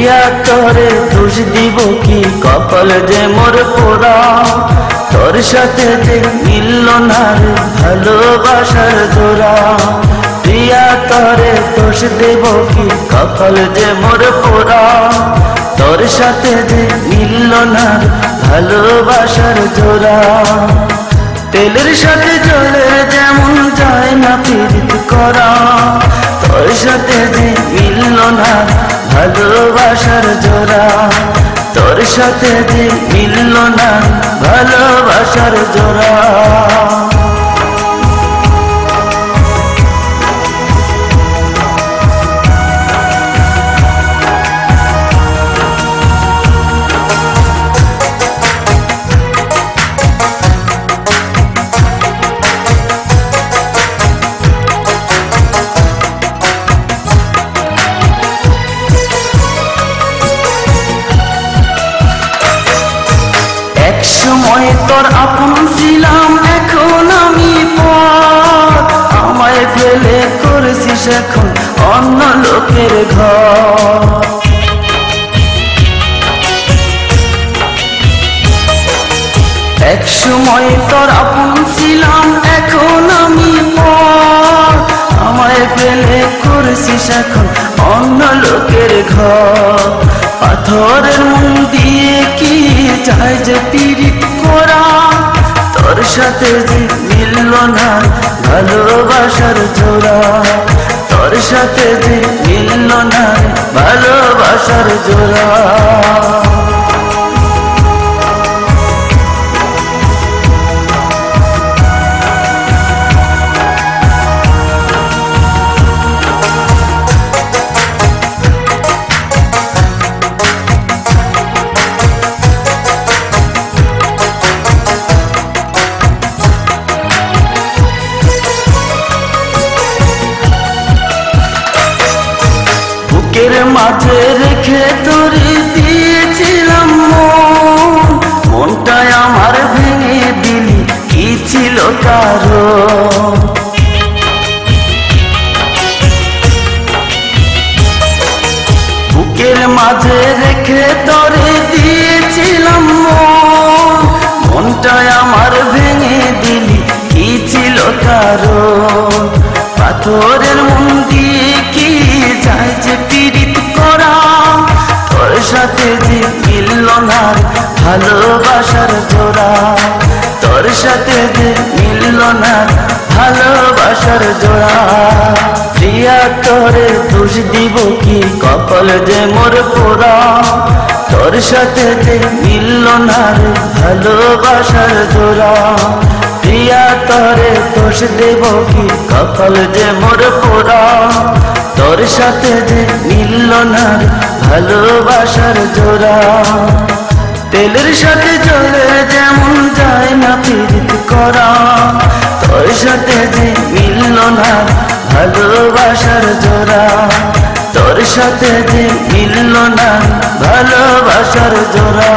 প্রিয়া তোরে দোষ দিব কি, কপাল যে মোর পোড়া। তোর সাথে যে মিলল না রে ভালোবাসার জোড়া। প্রিয়া তোরে দোষ দেব কি, কপাল যে মোর পোড়া। তোর সাথে যে মিলল না রে ভালোবাসার জোড়া। তেলের সাথে জলের যেমন যায় না পীড়িত করা। তোর সাথে যে মিলল না ভালোবাসার জোড়া। তোর সাথে যে মিলল না ভালোবাসার জোড়া। সময় তোর আপন ছিলাম, এখন আমি পর। আমায় ফেলে করেছিস এখন অন্য লোকের ঘর। এক সময় তোর আপন ছিলাম, এখন আমি পর। আমায় ফেলে করেছিস এখন অন্য লোকের ঘর। পাথরের মন দিয়ে কি চাই যে পীড়িত করা। তোর সাথে যে মিলল না ভালোবাসার জোড়া। তোর সাথে যে মিলল না ভালোবাসার জোড়া। বুকের মাঝে রেখে তোরে দিয়েছিলাম মন। মনটাই আমার ভেঙে দিলি, কি ছিল কারণ? বুকের মাঝে রেখে তোরে দিয়েছিলাম মন। মনটাই আমার ভেঙে দিলি, কি ছিল কারণ? পাথরের মন দিয়ে কি যায় যে পীড়িত করা। তোর সাথে যে মিলল না ভালোবাসার জোড়া। তোর সাথে যে মিলল না ভালোবাসার জোড়া। প্রিয়া তোরে দোষ দিব কি, কপাল যে মোর পোড়া। তোর সাথে যে মিলল না ভালোবাসার জোড়া। প্রিয়া তোরে দোষ দেব কি, কপাল যে মোর পোড়া। তোর সাথে যে মিলল না ভালোবাসার জোড়া। তেলের সাথে জলের যেমন যায় না পীড়িত করা। তোর সাথে যে মিলল না ভালোবাসার জোড়া। তোর সাথে যে মিলল না ভালোবাসার জোড়া।